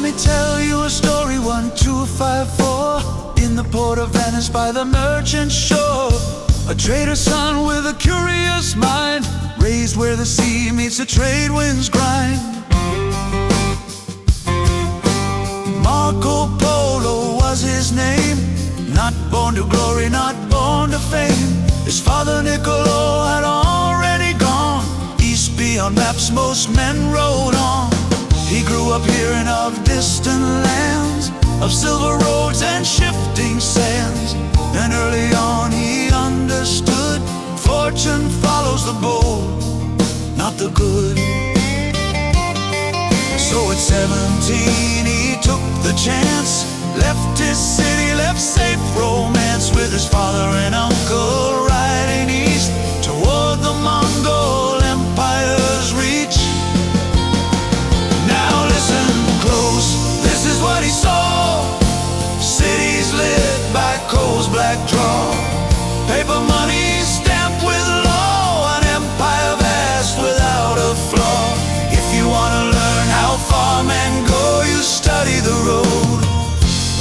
me tell you a story, 1254. In the port of Venice by the merchant shore, a trader's son with a curious mind, raised where the sea meets the trade winds grind. Marco Polo was his name, not born to glory, not born to fame. His father Niccolo had already gone east beyond maps most men rode on. He grew up hearing of distant lands, of silver roads and shifting sands. And early on he understood, fortune follows the bold, not the good. So at 17 he took the chance, left his city, left safe romance, with his father and uncle riding east toward the Mongol Empire's reach. Now listen close, this is what he saw. Cities lit by coal's black draw, paper money stamped with law, an empire vast without a flaw. If you want to learn how far men go, you study the road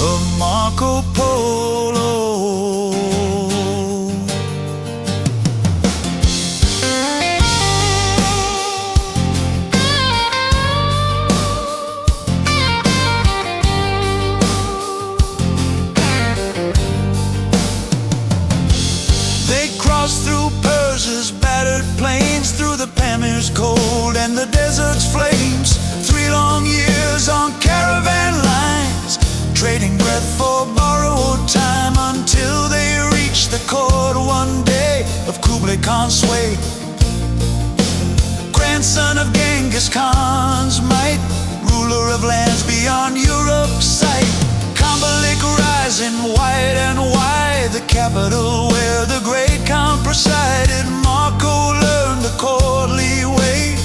of Marco Polo. They crossed through Persia's battered plains, through the Pamir's cold and the desert's flames. 3 long years on caravan lines, trading breath for borrowed time, until they reached the court one day of Kublai Khan's sway. Grandson of Genghis Khan's might, ruler of lands beyond Europe's sight. Kambalik rising wide and wide, the capital where the great Khan presided. Marco learned the courtly way,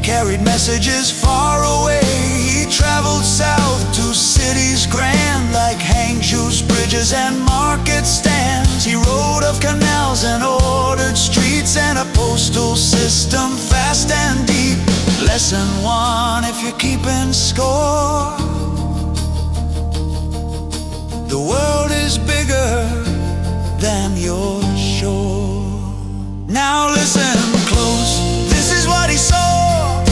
carried messages far away. He traveled south to cities grand, like Hangzhou's bridges and market stands. He wrote of canals and ordered streets, and a postal system fast and deep. Lesson 1, if you're keeping score, the world is bigger than your shore. Now listen close, this is what he saw.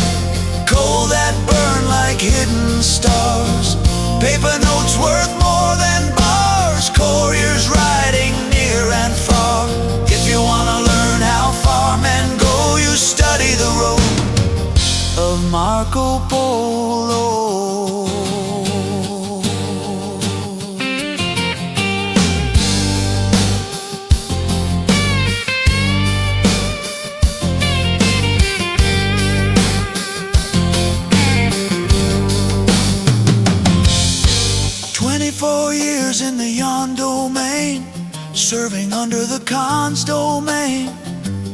Coal that burned like hidden stars, paper notes worth more than bars, couriers riding near and far. If you want to learn how far men go, you study the road of Marco Polo. 24 years in the Yan domain, serving under the Khan's domain,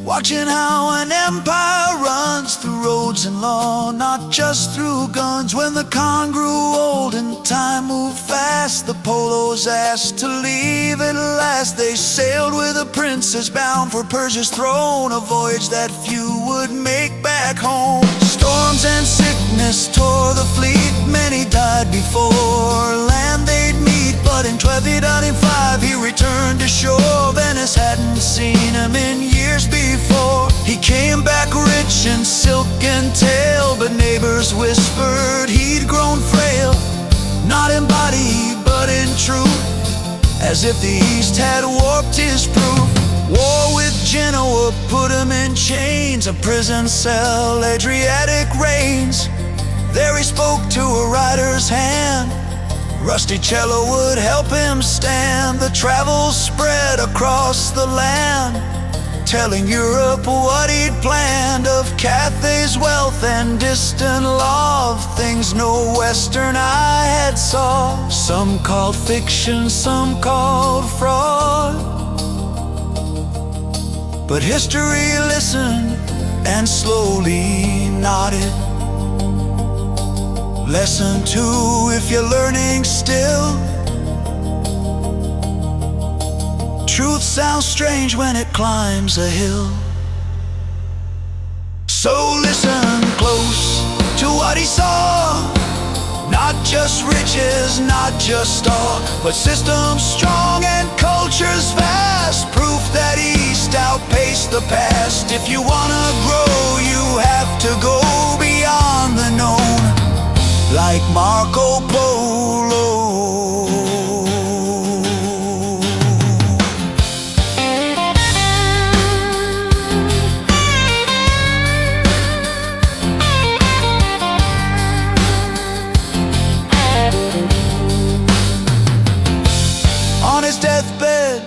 watching how an empire runs through roads and law, not just through guns. When the Khan grew old and time moved fast, the Polos asked to leave at last. They sailed with a princess bound for Persia's throne, a voyage that few would make back home. Storms and sickness tore the fleet, many died before land they'd meet. But in 1285 he returned to shore, Venice hadn't seen him in years before. He came back rich in silk and tail, but neighbors whispered he'd grown frail, not in body but in truth, as if the East had warped his proof. War with Genoa put him in chains, a prison cell, Adriatic rains. There he spoke to a rider's hand, rusty cello would help him stand. The travel spread across the land, telling Europe what he'd planned, of Cathay's wealth and distant law, of things no Western eye had saw. Some called fiction, some called fraud, but history listened and slowly nodded. Lesson 2, if you're learning still, truth sounds strange when it climbs a hill. So listen close to what he saw, not Not just riches, not just star, but systems strong and cultures vast. Proof that East outpaced the past. If you wanna grow, you have to go beyond the known, like Marco Polo. On his deathbed,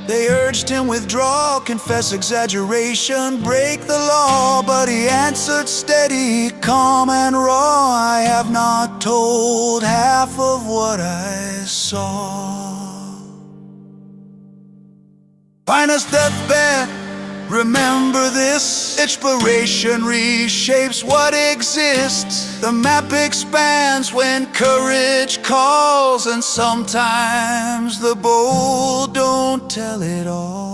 they urged him withdraw, confess exaggeration, break the law. But he answered steady, calm and raw, I have not told half of what I saw. Finest deathbed, remember this: inspiration reshapes what exists. The map expands when courage calls, and sometimes the bold don't tell it all.